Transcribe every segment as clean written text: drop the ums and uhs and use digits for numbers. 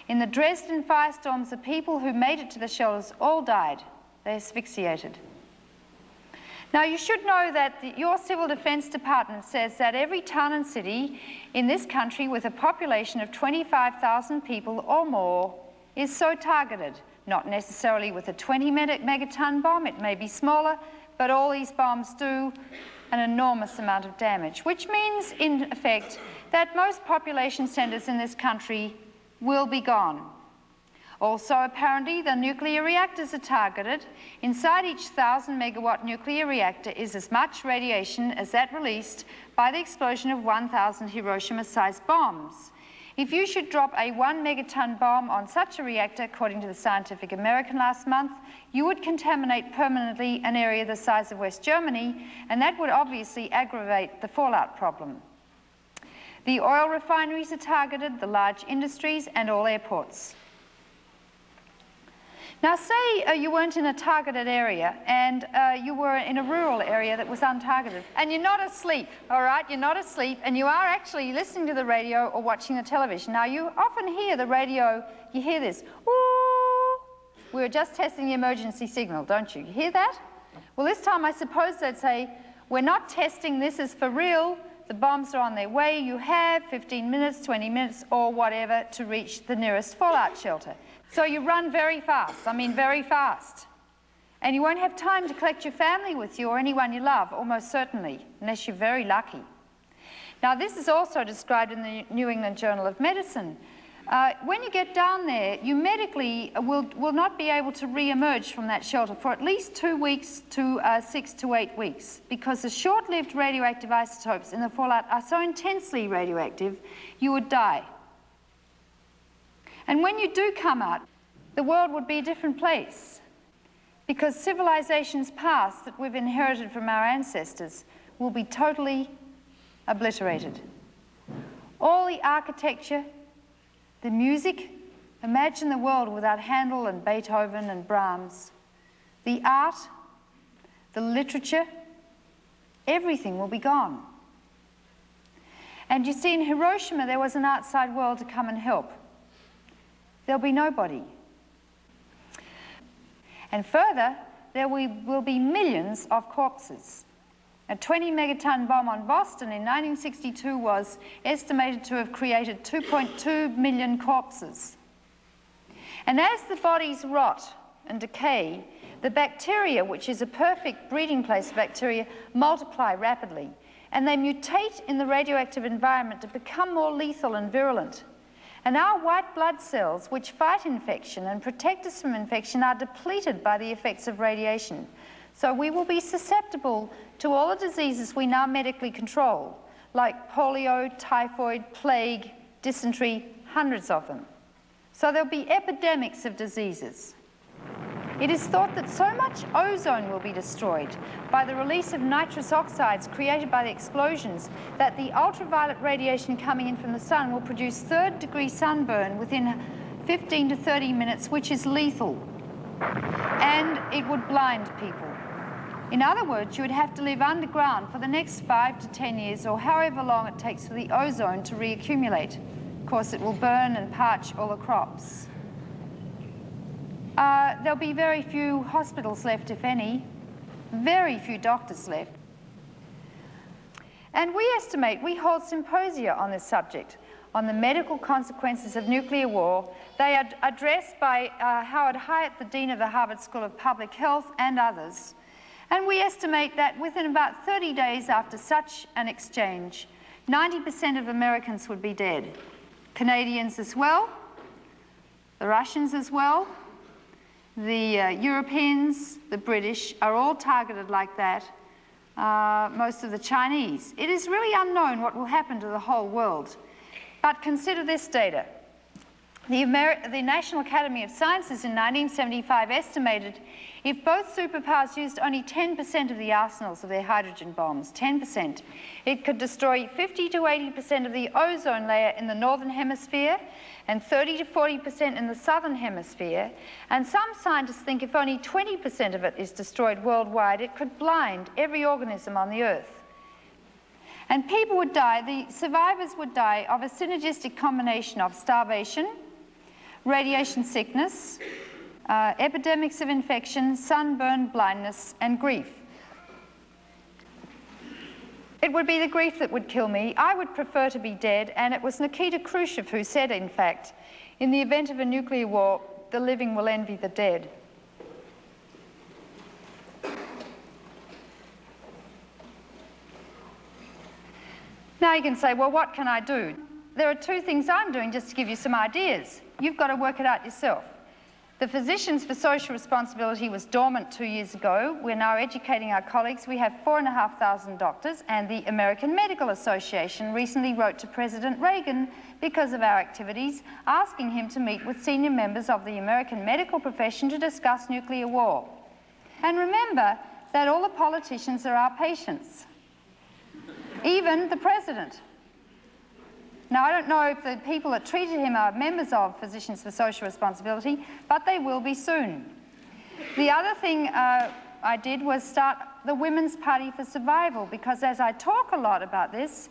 In the Dresden firestorms, the people who made it to the shelters all died. They asphyxiated. Now, you should know that your Civil Defense Department says that every town and city in this country with a population of 25,000 people or more is so targeted, not necessarily with a 20 megaton bomb, it may be smaller, but all these bombs do an enormous amount of damage, which means, in effect, that most population centers in this country will be gone. Also, apparently, the nuclear reactors are targeted. Inside each 1,000 megawatt nuclear reactor is as much radiation as that released by the explosion of 1,000 Hiroshima-sized bombs. If you should drop a 1 megaton bomb on such a reactor, according to the Scientific American last month, you would contaminate permanently an area the size of West Germany, and that would obviously aggravate the fallout problem. The oil refineries are targeted, the large industries, and all airports. Now, say you weren't in a targeted area and you were in a rural area that was untargeted, and you're not asleep, all right? You're not asleep, and you are actually listening to the radio or watching the television. Now, you often hear the radio, you hear this, ooh, we were just testing the emergency signal, don't you? You hear that? Well, this time I suppose they'd say, we're not testing, this is for real, the bombs are on their way, you have 15 minutes, 20 minutes, or whatever to reach the nearest fallout shelter. So you run very fast, I mean very fast. And you won't have time to collect your family with you or anyone you love, almost certainly, unless you're very lucky. Now, this is also described in the New England Journal of Medicine. When you get down there, you medically will not be able to re-emerge from that shelter for at least 2 weeks to 6 to 8 weeks, because the short-lived radioactive isotopes in the fallout are so intensely radioactive, you would die. And when you do come out, the world would be a different place, because civilizations past that we've inherited from our ancestors will be totally obliterated. All the architecture, the music, imagine the world without Handel and Beethoven and Brahms. The art, the literature, everything will be gone. And you see, in Hiroshima, there was an outside world to come and help. There'll be nobody. And further, there will be millions of corpses. A 20 megaton bomb on Boston in 1962 was estimated to have created 2.2 million corpses. And as the bodies rot and decay, the bacteria, which is a perfect breeding place for bacteria, multiply rapidly. And they mutate in the radioactive environment to become more lethal and virulent. And our white blood cells, which fight infection and protect us from infection, are depleted by the effects of radiation. So we will be susceptible to all the diseases we now medically control, like polio, typhoid, plague, dysentery, hundreds of them. So there'll be epidemics of diseases. It is thought that so much ozone will be destroyed by the release of nitrous oxides created by the explosions that the ultraviolet radiation coming in from the sun will produce third-degree sunburn within 15 to 30 minutes, which is lethal. And it would blind people. In other words, you would have to live underground for the next 5 to 10 years, or however long it takes for the ozone to reaccumulate. Of course, it will burn and parch all the crops. There'll be very few hospitals left, if any, very few doctors left. And we estimate, we hold symposia on this subject, on the medical consequences of nuclear war. They are addressed by Howard Hyatt, the Dean of the Harvard School of Public Health, and others. And we estimate that within about 30 days after such an exchange, 90% of Americans would be dead. Canadians as well, the Russians as well, the Europeans, the British are all targeted like that, most of the Chinese. It is really unknown what will happen to the whole world. But consider this data. The National Academy of Sciences in 1975 estimated if both superpowers used only 10% of the arsenals of their hydrogen bombs, 10%, it could destroy 50 to 80% of the ozone layer in the northern hemisphere and 30 to 40% in the southern hemisphere. And some scientists think if only 20% of it is destroyed worldwide, it could blind every organism on the Earth. And people would die, the survivors would die of a synergistic combination of starvation, radiation sickness, epidemics of infection, sunburn, blindness, and grief. It would be the grief that would kill me. I would prefer to be dead, and it was Nikita Khrushchev who said, in fact, in the event of a nuclear war, the living will envy the dead. Now you can say, well, what can I do? There are two things I'm doing just to give you some ideas. You've got to work it out yourself. The Physicians for Social Responsibility was dormant 2 years ago. We're now educating our colleagues. We have 4,500 doctors, and the American Medical Association recently wrote to President Reagan because of our activities, asking him to meet with senior members of the American medical profession to discuss nuclear war. And remember that all the politicians are our patients, even the president. Now, I don't know if the people that treated him are members of Physicians for Social Responsibility, but they will be soon. The other thing I did was start the Women's Party for Survival, because as I talk a lot about this,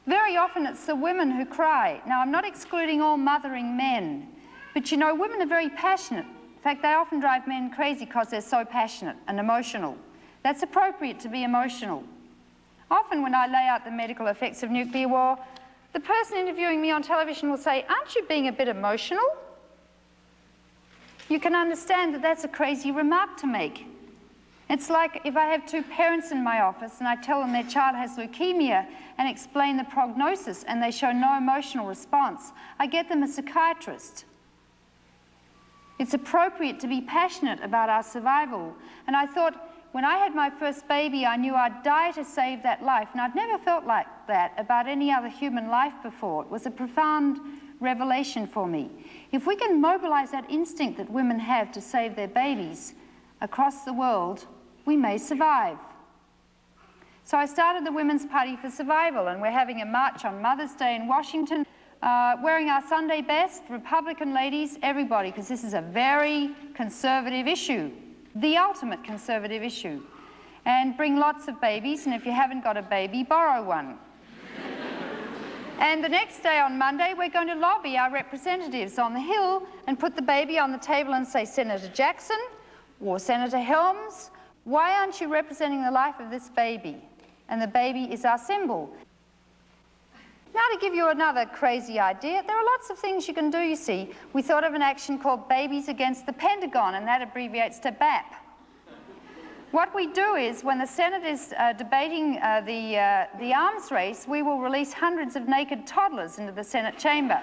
very often it's the women who cry. Now, I'm not excluding all mothering men, but you know, women are very passionate. In fact, they often drive men crazy because they're so passionate and emotional. That's appropriate to be emotional. Often when I lay out the medical effects of nuclear war, the person interviewing me on television will say, aren't you being a bit emotional? You can understand that that's a crazy remark to make. It's like if I have two parents in my office and I tell them their child has leukemia and explain the prognosis and they show no emotional response, I get them a psychiatrist. It's appropriate to be passionate about our survival. And I thought, when I had my first baby, I knew I'd die to save that life, and I'd never felt like that about any other human life before. It was a profound revelation for me. If we can mobilize that instinct that women have to save their babies across the world, we may survive. So I started the Women's Party for Survival, and we're having a march on Mother's Day in Washington, wearing our Sunday best, Republican ladies, everybody, because this is a very conservative issue. The ultimate conservative issue, and bring lots of babies, and if you haven't got a baby, borrow one. And the next day on Monday, we're going to lobby our representatives on the Hill and put the baby on the table and say, Senator Jackson or Senator Helms, why aren't you representing the life of this baby? And the baby is our symbol. Now, to give you another crazy idea, there are lots of things you can do, you see. We thought of an action called Babies Against the Pentagon, and that abbreviates to BAP. What we do is, when the Senate is debating the arms race, we will release hundreds of naked toddlers into the Senate chamber.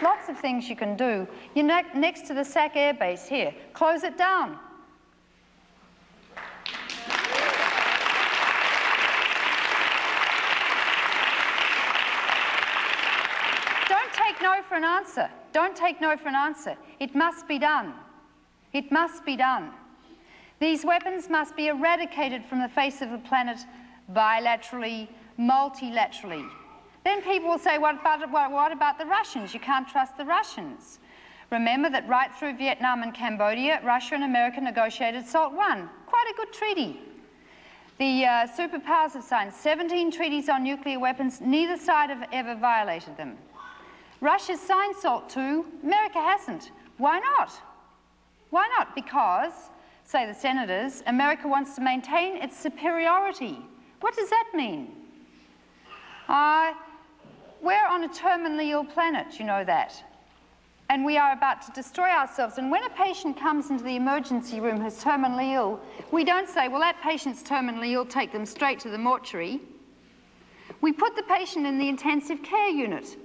Lots of things you can do. You're next to the SAC Air Base here. Close it down. No for an answer. Don't take no for an answer. It must be done. It must be done. These weapons must be eradicated from the face of the planet bilaterally, multilaterally. Then people will say, what about the Russians? You can't trust the Russians. Remember that right through Vietnam and Cambodia, Russia and America negotiated SALT I. Quite a good treaty. The superpowers have signed 17 treaties on nuclear weapons. Neither side have ever violated them. Russia's signed SALT II, America hasn't. Why not? Why not? Because, say the senators, America wants to maintain its superiority. What does that mean? We're on a terminally ill planet, you know that. And we are about to destroy ourselves. And when a patient comes into the emergency room who's terminally ill, we don't say, well, that patient's terminally ill, take them straight to the mortuary. We put the patient in the intensive care unit.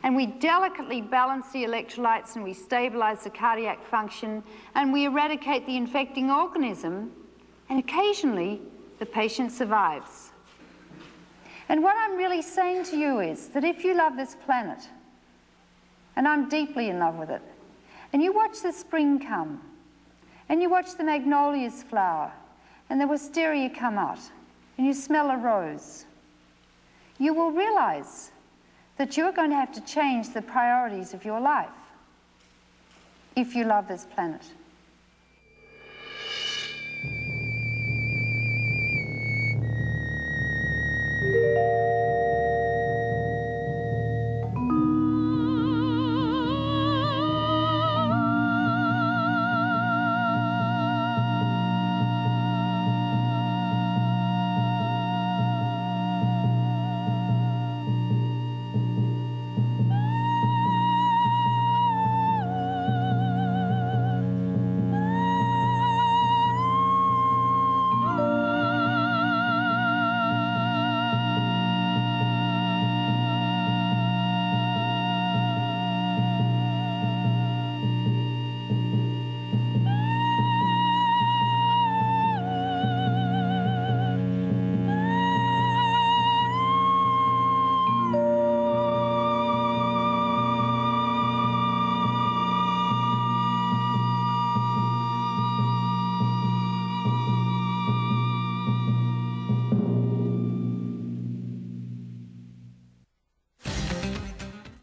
And we delicately balance the electrolytes, and we stabilize the cardiac function, and we eradicate the infecting organism, and occasionally the patient survives. And what I'm really saying to you is that if you love this planet, and I'm deeply in love with it, and you watch the spring come, and you watch the magnolias flower, and the wisteria come out, and you smell a rose, you will realize that you're going to have to change the priorities of your life if you love this planet.